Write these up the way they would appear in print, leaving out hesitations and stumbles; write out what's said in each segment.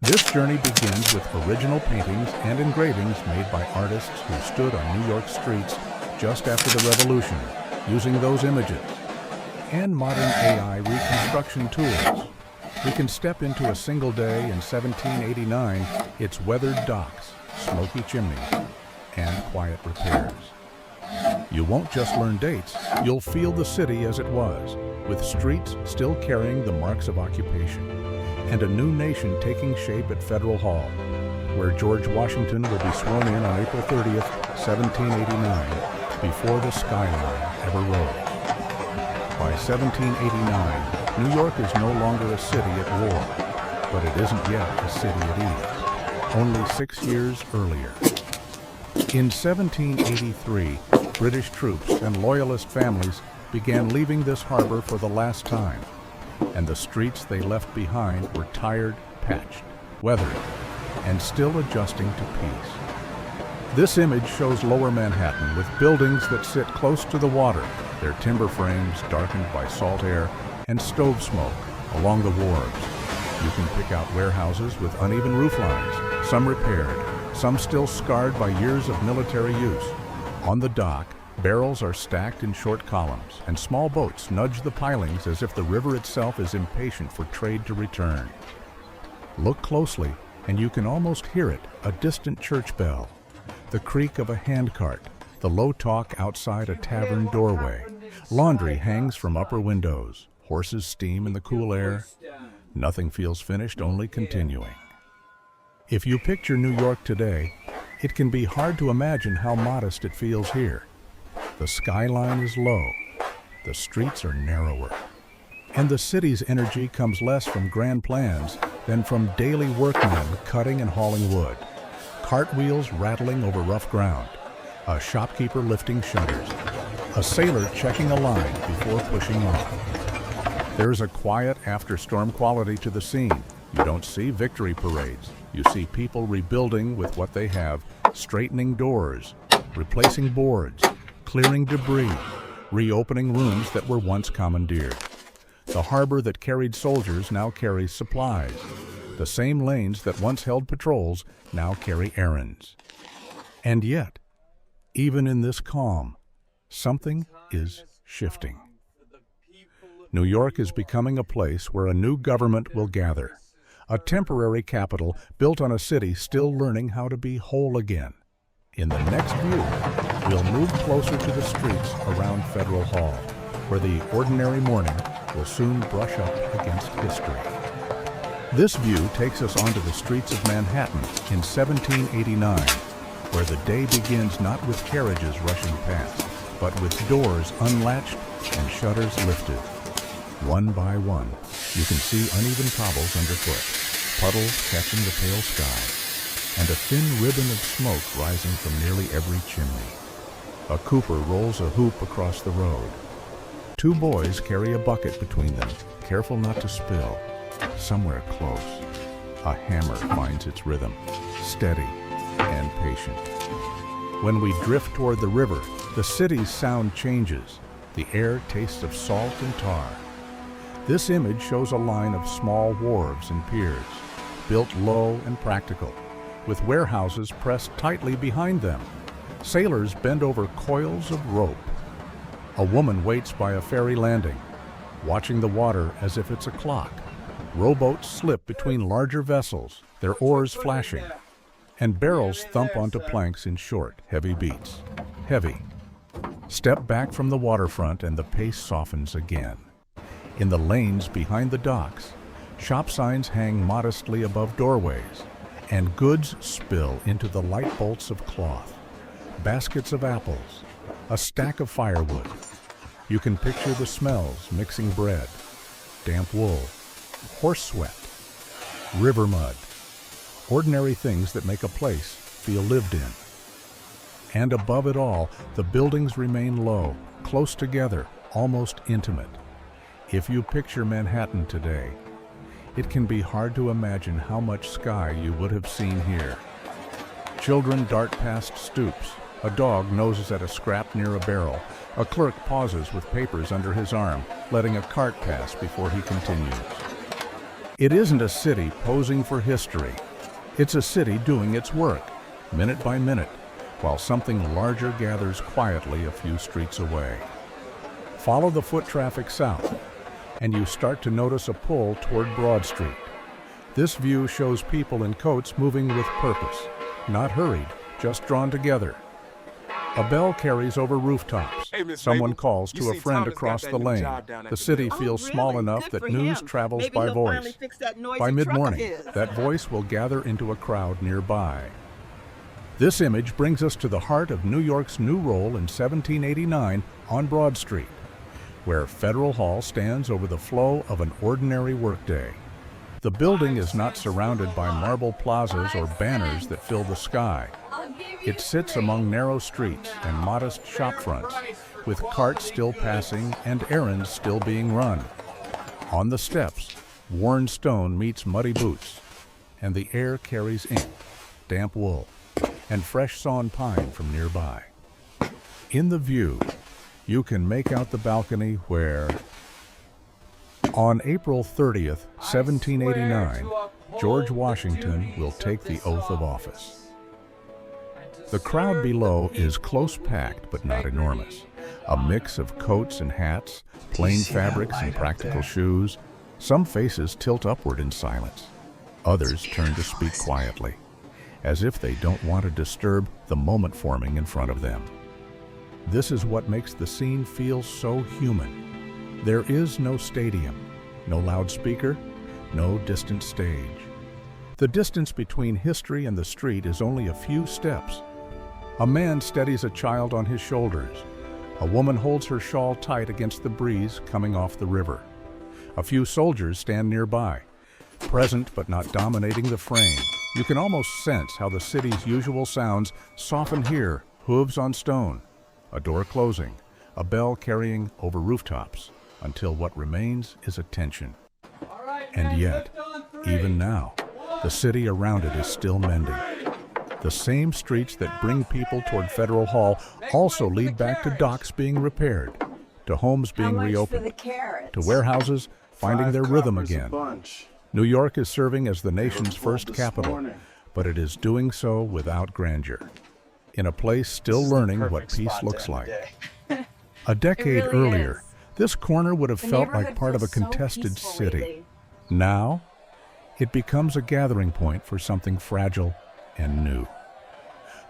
This journey begins with original paintings and engravings made by artists who stood on New York streets just after the Revolution, using those images, and modern AI reconstruction tools. We can step into a single day in 1789, its weathered docks, smoky chimneys, and quiet repairs. You won't just learn dates, you'll feel the city as it was, with streets still carrying the marks of occupation, and a new nation taking shape at Federal Hall, where George Washington will be sworn in on April 30th, 1789, before the skyline ever rose. By 1789, New York is no longer a city at war, but it isn't yet a city at ease, only 6 years earlier. In 1783, British troops and Loyalist families began leaving this harbor for the last time, and the streets they left behind were tired, patched, weathered, and still adjusting to peace. This image shows Lower Manhattan with buildings that sit close to the water, their timber frames darkened by salt air and stove smoke along the wharves. You can pick out warehouses with uneven roof lines, some repaired, some still scarred by years of military use. On the dock, barrels are stacked in short columns, and small boats nudge the pilings as if the river itself is impatient for trade to return. Look closely, and you can almost hear it, a distant church bell, the creak of a handcart, the low talk outside a tavern doorway. Laundry hangs from upper windows, horses steam in the cool air. Nothing feels finished, only continuing. If you picture New York today, it can be hard to imagine how modest it feels here. The skyline is low, the streets are narrower, and the city's energy comes less from grand plans than from daily workmen cutting and hauling wood, cartwheels rattling over rough ground, a shopkeeper lifting shutters, a sailor checking a line before pushing off. There's a quiet after-storm quality to the scene. You don't see victory parades. You see people rebuilding with what they have, straightening doors, replacing boards, clearing debris, reopening rooms that were once commandeered. The harbor that carried soldiers now carries supplies. The same lanes that once held patrols now carry errands. And yet, even in this calm, something is shifting. New York is becoming a place where a new government will gather, a temporary capital built on a city still learning how to be whole again. In the next view, we'll move closer to the streets around Federal Hall, where the ordinary morning will soon brush up against history. This view takes us onto the streets of Manhattan in 1789, where the day begins not with carriages rushing past, but with doors unlatched and shutters lifted. One by one, you can see uneven cobbles underfoot, puddles catching the pale sky, and a thin ribbon of smoke rising from nearly every chimney. A cooper rolls a hoop across the road. Two boys carry a bucket between them, careful not to spill. Somewhere close, a hammer finds its rhythm, steady and patient. When we drift toward the river, the city's sound changes. The air tastes of salt and tar. This image shows a line of small wharves and piers, built low and practical, with warehouses pressed tightly behind them. Sailors bend over coils of rope. A woman waits by a ferry landing, watching the water as if it's a clock. Rowboats slip between larger vessels, their oars flashing, and barrels thump onto planks in short, heavy beats. Heavy. Step back from the waterfront and the pace softens again. In the lanes behind the docks, shop signs hang modestly above doorways, and goods spill into the light bolts of cloth. Baskets of apples, a stack of firewood. You can picture the smells mixing bread, damp wool, horse sweat, river mud, ordinary things that make a place feel lived in. And above it all, the buildings remain low, close together, almost intimate. If you picture Manhattan today, it can be hard to imagine how much sky you would have seen here. Children dart past stoops. A dog noses at a scrap near a barrel. A clerk pauses with papers under his arm, letting a cart pass before he continues. It isn't a city posing for history. It's a city doing its work, minute by minute, while something larger gathers quietly a few streets away. Follow the foot traffic south, and you start to notice a pull toward Broad Street. This view shows people in coats moving with purpose, not hurried, just drawn together. A bell carries over rooftops. Someone calls to a friend across the lane. The city feels small enough that news travels by voice. By mid-morning, that voice will gather into a crowd nearby. This image brings us to the heart of New York's new role in 1789 on Broad Street, where Federal Hall stands over the flow of an ordinary workday. The building is not surrounded by marble plazas or banners that fill the sky. It sits among narrow streets and modest shop fronts, with carts still passing and errands still being run. On the steps, worn stone meets muddy boots, and the air carries ink, damp wool, and fresh sawn pine from nearby. In the view, you can make out the balcony where, on April 30th, 1789, George Washington will take the oath of office. The crowd below is close-packed but not enormous. A mix of coats and hats, plain fabrics and practical shoes. Some faces tilt upward in silence. Others turn to speak quietly, as if they don't want to disturb the moment forming in front of them. This is what makes the scene feel so human. There is no stadium, no loudspeaker, no distant stage. The distance between history and the street is only a few steps. A man steadies a child on his shoulders. A woman holds her shawl tight against the breeze coming off the river. A few soldiers stand nearby, present but not dominating the frame. You can almost sense how the city's usual sounds soften here, hooves on stone, a door closing, a bell carrying over rooftops, until what remains is attention. And yet, even now, the city around it is still mending. The same streets that bring people toward Federal Hall also lead back to docks being repaired, to homes being reopened, to warehouses finding their rhythm again. New York is serving as the nation's first capital, but it is doing so without grandeur, in a place still learning what peace looks like. A decade earlier, this corner would have felt like part of a contested city. Now, it becomes a gathering point for something fragile and new.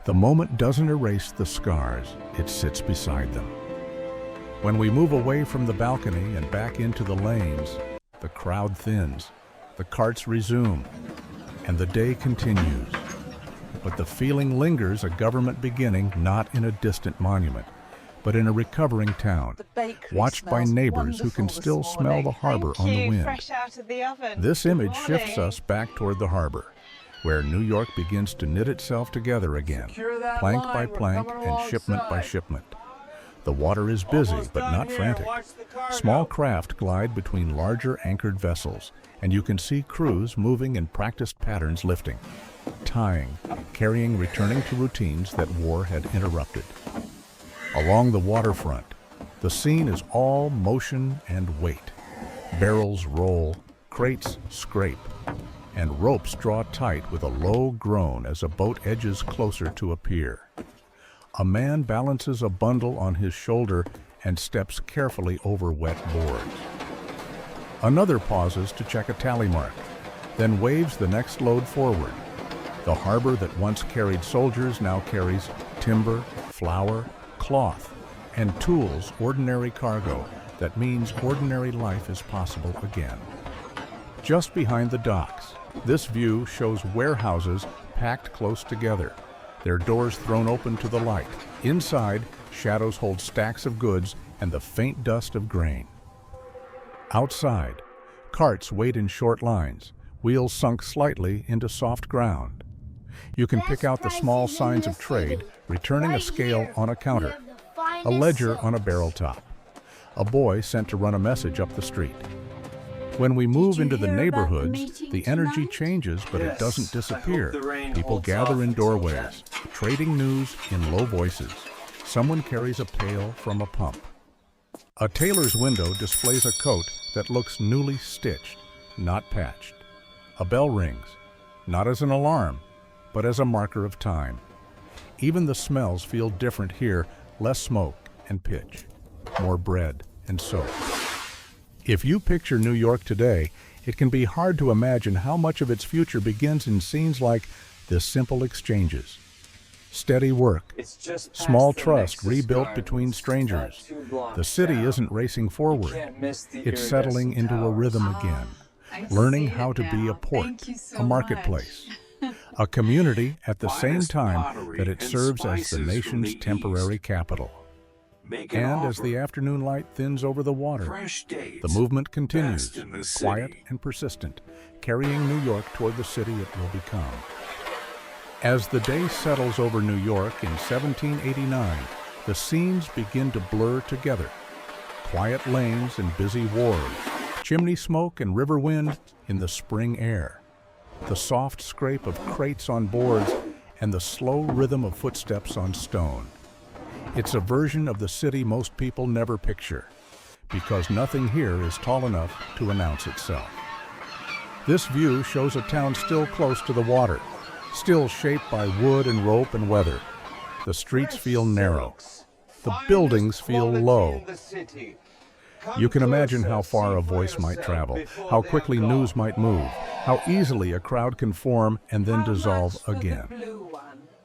The moment doesn't erase the scars, it sits beside them. When we move away from the balcony and back into the lanes, the crowd thins, the carts resume, and the day continues. But the feeling lingers, a government beginning not in a distant monument, but in a recovering town, watched by neighbors who can still smell the harbor on the wind. This image shifts us back toward the harbor, where New York begins to knit itself together again, plank by plank and shipment by shipment. The water is busy, but not frantic. Small craft glide between larger anchored vessels, and you can see crews moving in practiced patterns lifting, tying, carrying, returning to routines that war had interrupted. Along the waterfront, the scene is all motion and weight. Barrels roll, crates scrape, and ropes draw tight with a low groan as a boat edges closer to a pier. A man balances a bundle on his shoulder and steps carefully over wet boards. Another pauses to check a tally mark, then waves the next load forward. The harbor that once carried soldiers now carries timber, flour, cloth, and tools, ordinary cargo that means ordinary life is possible again. Just behind the docks, this view shows warehouses packed close together, their doors thrown open to the light. Inside, shadows hold stacks of goods and the faint dust of grain. Outside, carts wait in short lines, wheels sunk slightly into soft ground. You can pick out the small signs of trade, returning a scale on a counter, a ledger on a barrel top, a boy sent to run a message up the street. When we move into the neighborhoods, the energy changes, but it doesn't disappear. People gather in doorways, trading news in low voices. Someone carries a pail from a pump. A tailor's window displays a coat that looks newly stitched, not patched. A bell rings, not as an alarm, but as a marker of time. Even the smells feel different here, less smoke and pitch, more bread and soap. If you picture New York today, it can be hard to imagine how much of its future begins in scenes like the simple exchanges. Steady work, small trust rebuilt between strangers. The city isn't racing forward. It's settling into a rhythm again, learning how to be a port, a marketplace, a community at the same time that it serves as the nation's temporary capital. And as the afternoon light thins over the water, the movement continues, quiet and persistent, carrying New York toward the city it will become. As the day settles over New York in 1789, the scenes begin to blur together. Quiet lanes and busy wharves, chimney smoke and river wind in the spring air, the soft scrape of crates on boards, and the slow rhythm of footsteps on stone. It's a version of the city most people never picture, because nothing here is tall enough to announce itself. This view shows a town still close to the water, still shaped by wood and rope and weather. The streets feel narrow. The buildings feel low. You can imagine how far a voice might travel, how quickly news might move, how easily a crowd can form and then dissolve again.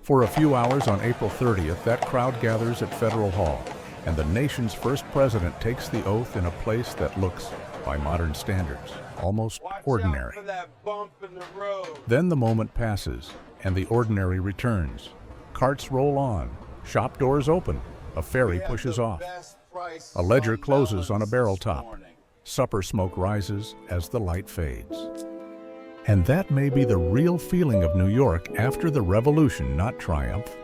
For a few hours on April 30th, that crowd gathers at Federal Hall, and the nation's first president takes the oath in a place that looks, by modern standards, almost ordinary. Then the moment passes, and the ordinary returns. Carts roll on, shop doors open, a ferry pushes off. A ledger closes on a barrel top. Supper smoke rises as the light fades. And that may be the real feeling of New York after the revolution, not triumph,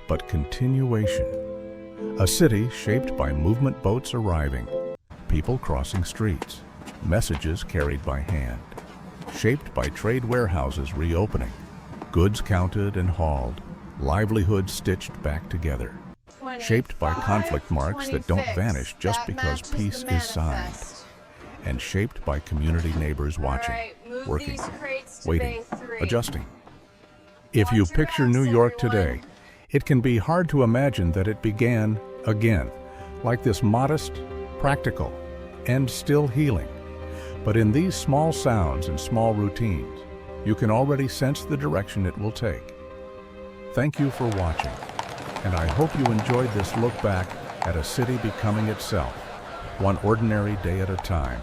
but continuation. A city shaped by movement boats arriving, people crossing streets, messages carried by hand, shaped by trade warehouses reopening, goods counted and hauled, livelihoods stitched back together, shaped by conflict marks that don't vanish just because peace is signed, and shaped by community neighbors watching, working, waiting, adjusting. If you picture New York today, it can be hard to imagine that it began again, like this modest, practical, and still healing. But in these small sounds and small routines, you can already sense the direction it will take. Thank you for watching, and I hope you enjoyed this look back at a city becoming itself, one ordinary day at a time.